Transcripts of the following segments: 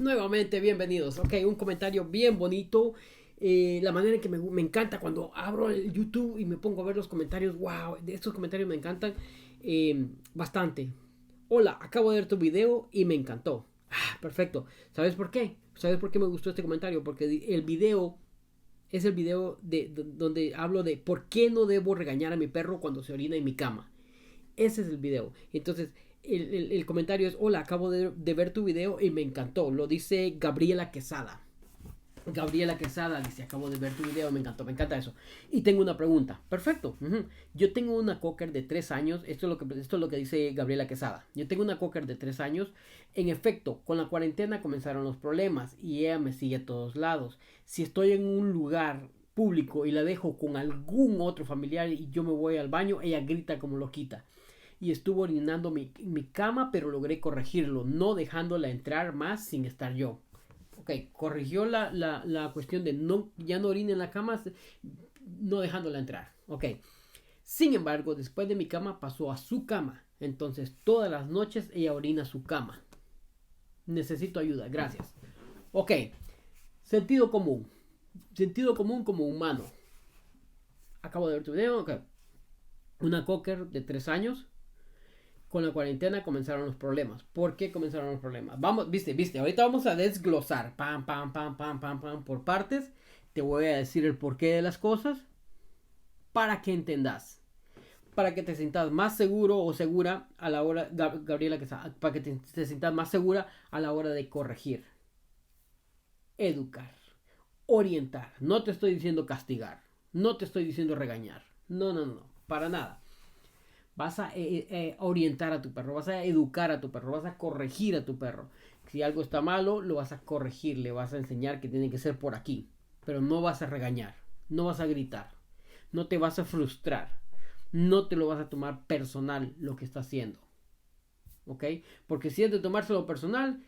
Nuevamente, bienvenidos. Ok, un comentario bien bonito. La manera en que me encanta cuando abro el YouTube y me pongo a ver los comentarios. Wow, de estos comentarios me encantan bastante. Hola, acabo de ver tu video y me encantó. Perfecto. ¿Sabes por qué? ¿Sabes por qué me gustó este comentario? Porque el video es el video donde hablo de por qué no debo regañar a mi perro cuando se orina en mi cama. Ese es el video. Entonces, el comentario es: hola, acabo de ver tu video y me encantó. Lo dice Gabriela Quesada. Gabriela Quesada dice: acabo de ver tu video, me encantó, me encanta eso. Y tengo una pregunta. Perfecto. Yo tengo una cocker de 3 años. Esto es lo que dice Gabriela Quesada. Yo tengo una cocker de 3 años. En efecto, con la cuarentena comenzaron los problemas y ella me sigue a todos lados. Si estoy en un lugar público y la dejo con algún otro familiar y yo me voy al baño, ella grita como loquita y estuvo orinando mi cama, pero logré corregirlo, no dejándola entrar más sin estar yo. Ok, corrigió la cuestión de no, ya no orina en la cama, no dejándola entrar. Ok, sin embargo, después de mi cama pasó a su cama. Entonces, todas las noches ella orina su cama. Necesito ayuda, gracias. Ok, sentido común. Sentido común como humano. Acabo de ver tu video. Ok, una cocker de 3 años. Con la cuarentena comenzaron los problemas. ¿Por qué comenzaron los problemas? Vamos, viste, ahorita vamos a desglosar, pam, por partes. Te voy a decir el porqué de las cosas para que entendas. Para que te sientas más seguro o segura a la hora, Gabriela, para que te sientas más segura a la hora de corregir, educar, orientar. No te estoy diciendo castigar, no te estoy diciendo regañar. No, para nada. Vas a orientar a tu perro, vas a educar a tu perro, vas a corregir a tu perro. Si algo está malo, lo vas a corregir, le vas a enseñar que tiene que ser por aquí. Pero no vas a regañar, no vas a gritar, no te vas a frustrar, no te lo vas a tomar personal lo que está haciendo. ¿Ok? Porque si es de tomárselo personal,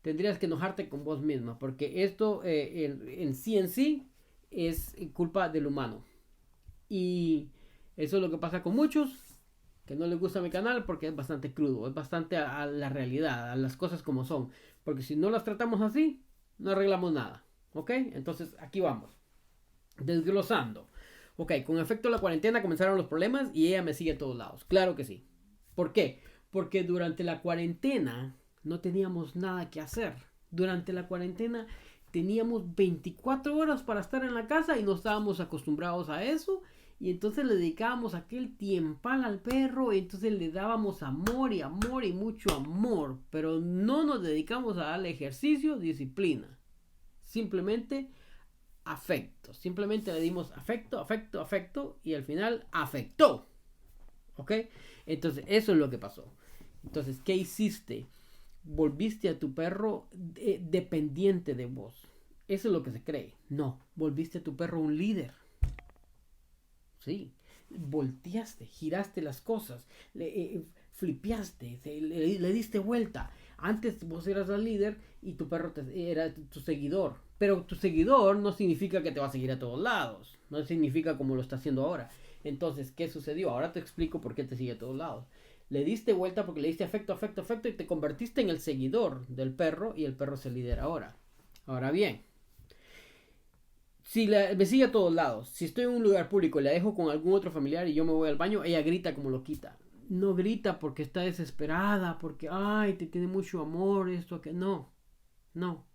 tendrías que enojarte con vos misma. Porque esto en sí es culpa del humano. Y eso es lo que pasa con muchos que no les gusta mi canal porque es bastante crudo, es bastante a la realidad, a las cosas como son. Porque si no las tratamos así, no arreglamos nada. ¿Ok? Entonces aquí vamos. Desglosando. Ok, con efecto de la cuarentena comenzaron los problemas y ella me sigue a todos lados. Claro que sí. ¿Por qué? Porque durante la cuarentena no teníamos nada que hacer. Durante la cuarentena teníamos 24 horas para estar en la casa y no estábamos acostumbrados a eso. Y entonces le dedicábamos aquel tiempal al perro y entonces le dábamos amor y amor y mucho amor. Pero no nos dedicamos a darle ejercicio, disciplina. Simplemente afecto. Simplemente le dimos afecto y al final afectó. ¿Ok? Entonces eso es lo que pasó. Entonces, ¿qué hiciste? Volviste a tu perro dependiente de vos. Eso es lo que se cree. No, volviste a tu perro un líder. Sí, volteaste, giraste las cosas, flipeaste, le diste vuelta. Antes vos eras el líder y tu perro era tu seguidor. Pero tu seguidor no significa que te va a seguir a todos lados. No significa como lo está haciendo ahora. Entonces, ¿qué sucedió? Ahora te explico por qué te sigue a todos lados. Le diste vuelta porque le diste afecto y te convertiste en el seguidor del perro y el perro es el líder ahora. Ahora bien, si me sigue a todos lados, si estoy en un lugar público y la dejo con algún otro familiar y yo me voy al baño, ella grita como loquita. No grita porque está desesperada, porque, ay, te tiene mucho amor, esto, que no, no.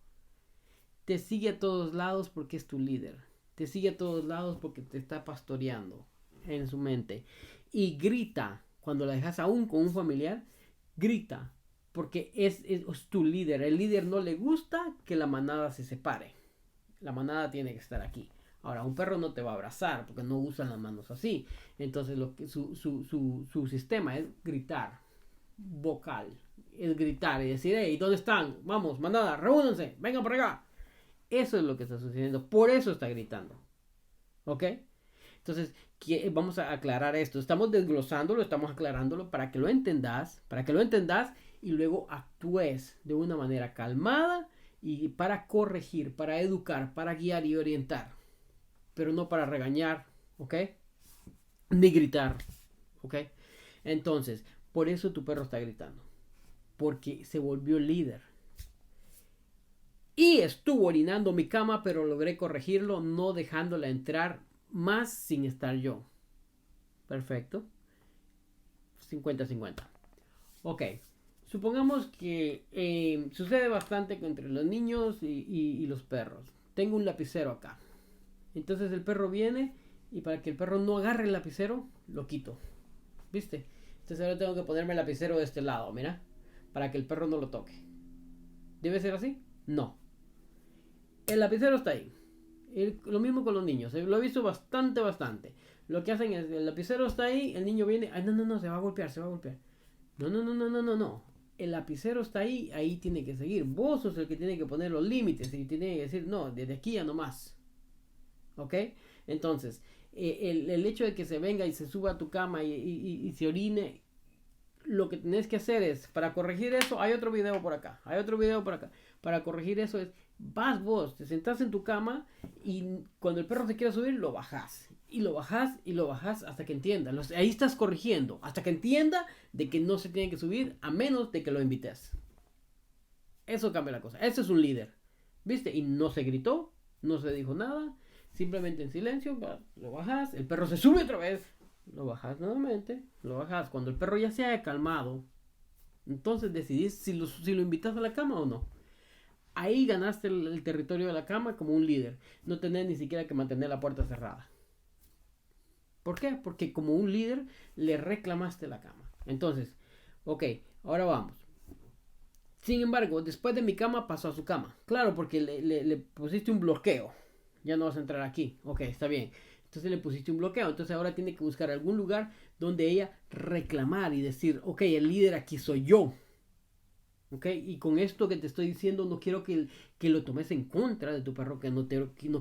Te sigue a todos lados porque es tu líder. Te sigue a todos lados porque te está pastoreando en su mente. Y grita, cuando la dejas aún con un familiar, grita, porque es tu líder. El líder no le gusta que la manada se separe. La manada tiene que estar aquí. Ahora, un perro no te va a abrazar porque no usan las manos así. Entonces, su sistema es gritar, vocal. Es gritar y decir: hey, ¿dónde están? Vamos, manada, reúnanse, vengan por acá. Eso es lo que está sucediendo. Por eso está gritando. ¿Ok? Entonces, vamos a aclarar esto. Estamos desglosándolo, estamos aclarándolo para que lo entendas y luego actúes de una manera calmada y para corregir, para educar, para guiar y orientar, pero no para regañar, ¿ok? Ni gritar, ¿ok? Entonces, por eso tu perro está gritando, porque se volvió líder. estuvo orinando mi cama, pero logré corregirlo no dejándola entrar más sin estar yo. Perfecto. 50-50. Ok. Supongamos que sucede bastante entre los niños y los perros. Tengo un lapicero acá. Entonces el perro viene y para que el perro no agarre el lapicero, lo quito. ¿Viste? Entonces ahora tengo que ponerme el lapicero de este lado, mira. Para que el perro no lo toque. ¿Debe ser así? No. El lapicero está ahí. Lo mismo con los niños. Lo he visto bastante. Lo que hacen es, el lapicero está ahí, el niño viene, ay, no, se va a golpear. No. El lapicero está ahí, ahí tiene que seguir. Vos sos el que tiene que poner los límites y tiene que decir, no, desde aquí ya no más. ¿Ok? Entonces, el hecho de que se venga y se suba a tu cama y se orine, lo que tenés que hacer es, para corregir eso, hay otro video por acá. Para corregir eso es, vas vos, te sentás en tu cama y cuando el perro se quiera subir, lo bajás. Y lo bajás hasta que entienda. Ahí estás corrigiendo, hasta que entienda de que no se tiene que subir a menos de que lo invites. Eso cambia la cosa. Ese es un líder. ¿Viste? Y no se gritó, no se dijo nada. Simplemente en silencio, lo bajás, el perro se sube otra vez. Lo bajas nuevamente, lo bajas. Cuando el perro ya se haya calmado, entonces decidís si lo invitas a la cama o no. Ahí ganaste el territorio de la cama como un líder. No tenés ni siquiera que mantener la puerta cerrada. ¿Por qué? Porque como un líder le reclamaste la cama. Entonces, ok, ahora vamos. Sin embargo, después de mi cama pasó a su cama. Claro, porque le pusiste un bloqueo. Ya no vas a entrar aquí. Ok, está bien. Entonces le pusiste un bloqueo. Entonces ahora tiene que buscar algún lugar donde ella reclamar y decir, ok, el líder aquí soy yo. Ok, y con esto que te estoy diciendo no quiero que lo tomes en contra de tu perro, que no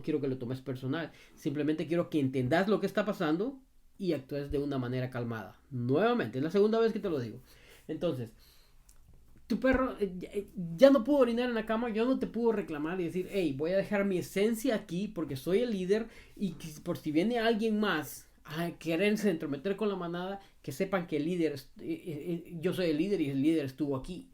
quiero que lo tomes personal. Simplemente quiero que entendas lo que está pasando y actúes de una manera calmada. Nuevamente, es la segunda vez que te lo digo. Entonces, tu perro ya no pudo orinar en la cama, yo no te puedo reclamar y decir, hey, voy a dejar mi esencia aquí porque soy el líder y que por si viene alguien más a quererse entrometer con la manada, que sepan que el líder, yo soy el líder y el líder estuvo aquí.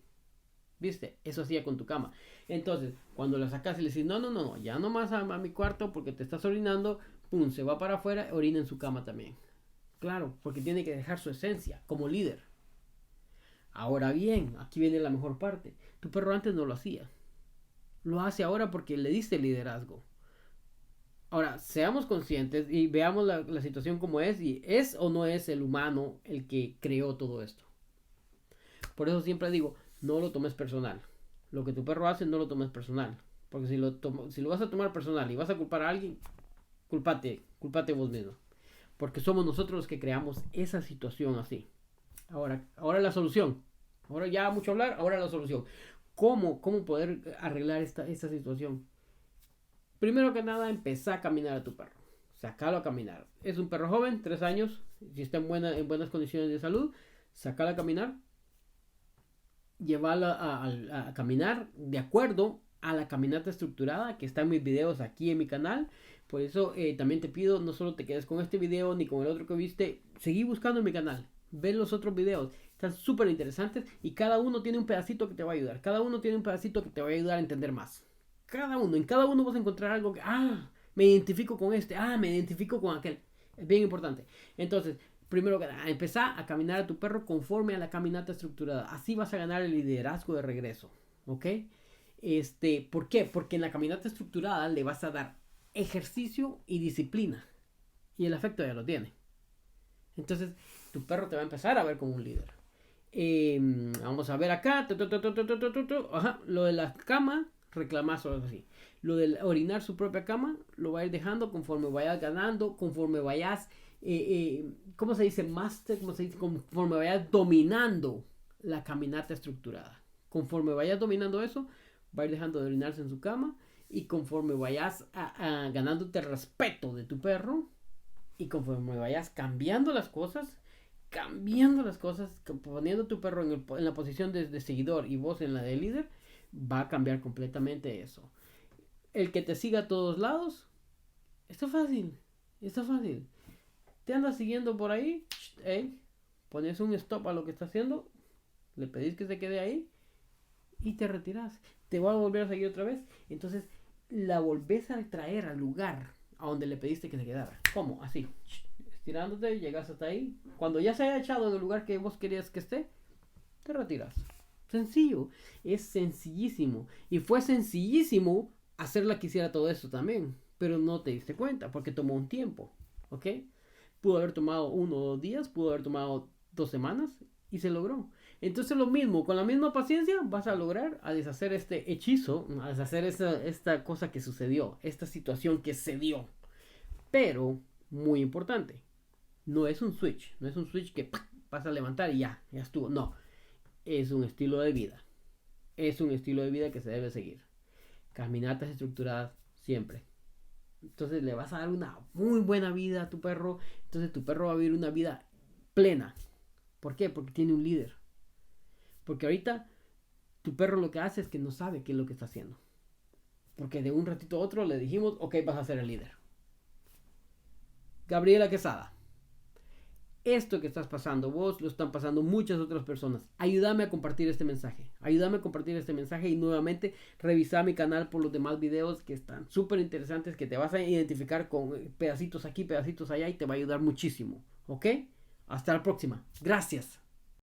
¿Viste? Eso hacía con tu cama. Entonces, cuando la sacas y le dices, no, ya no más a mi cuarto porque te estás orinando, pum, se va para afuera, orina en su cama también. Claro, porque tiene que dejar su esencia como líder. Ahora bien, aquí viene la mejor parte. Tu perro antes no lo hacía. Lo hace ahora porque le diste liderazgo. Ahora, seamos conscientes y veamos la situación como es y es o no es el humano el que creó todo esto. Por eso siempre digo, no lo tomes personal. Lo que tu perro hace no lo tomes personal. Porque si lo vas a tomar personal y vas a culpar a alguien, culpate vos mismo. Porque somos nosotros los que creamos esa situación así. Ahora la solución. Ahora ya mucho hablar, ahora la solución. ¿Cómo poder arreglar esta situación? Primero que nada, empezá a caminar a tu perro. Sacalo a caminar. Es un perro joven, 3 años. Si está en buenas condiciones de salud, sacalo a caminar. Llevarla a caminar de acuerdo a la caminata estructurada que está en mis videos aquí en mi canal. Por eso también te pido, no solo te quedes con este video ni con el otro que viste, seguí buscando en mi canal, ve los otros videos, están súper interesantes y cada uno tiene un pedacito que te va a ayudar, cada uno tiene un pedacito que te va a ayudar a entender más. En cada uno vas a encontrar algo que, me identifico con este, me identifico con aquel. Es bien importante. Entonces, primero que nada, empezá a caminar a tu perro conforme a la caminata estructurada. Así vas a ganar el liderazgo de regreso. ¿Ok? ¿Por qué? Porque en la caminata estructurada le vas a dar ejercicio y disciplina. Y el efecto ya lo tiene. Entonces, tu perro te va a empezar a ver como un líder. Vamos a ver acá. Lo de la cama, reclamar solo así. Lo de orinar su propia cama, lo va a ir dejando conforme vayas ganando, conforme vayas... ¿cómo se dice? Conforme vayas dominando la caminata estructurada. Conforme vayas dominando eso, va a ir dejando de orinarse en su cama. Y conforme vayas ganándote el respeto de tu perro, y conforme vayas cambiando las cosas, poniendo a tu perro en la posición de seguidor y vos en la de líder, va a cambiar completamente eso. El que te siga a todos lados, está fácil. Te andas siguiendo por ahí, pones un stop a lo que está haciendo, le pedís que se quede ahí y te retiras. te va a volver a seguir otra vez. Entonces la volvés a traer al lugar a donde le pediste que se quedara. ¿Cómo? Así, estirándote, llegas hasta ahí. Cuando ya se haya echado en el lugar que vos querías que esté, te retiras. Sencillo, es sencillísimo. Y fue sencillísimo hacerla que hiciera todo eso también. Pero no te diste cuenta porque tomó un tiempo. ¿Ok? Pudo haber tomado 1 o 2 días, pudo haber tomado 2 semanas y se logró. Entonces lo mismo, con la misma paciencia vas a lograr a deshacer este hechizo, a deshacer esta cosa que sucedió, esta situación que se dio. Pero, muy importante, no es un switch, no es un switch que vas a levantar y ya estuvo. No, es un estilo de vida. Es un estilo de vida que se debe seguir. Caminatas estructuradas siempre. Entonces le vas a dar una muy buena vida a tu perro. Entonces tu perro va a vivir una vida plena. ¿Por qué? Porque tiene un líder. Porque ahorita tu perro lo que hace es que no sabe qué es lo que está haciendo. Porque de un ratito a otro le dijimos, ok, vas a ser el líder. Gabriela Quesada. Esto que estás pasando vos lo están pasando muchas otras personas. Ayúdame a compartir este mensaje. Ayúdame a compartir este mensaje y nuevamente revisar mi canal por los demás videos que están súper interesantes, que te vas a identificar con pedacitos aquí, pedacitos allá y te va a ayudar muchísimo. ¿Ok? Hasta la próxima. Gracias.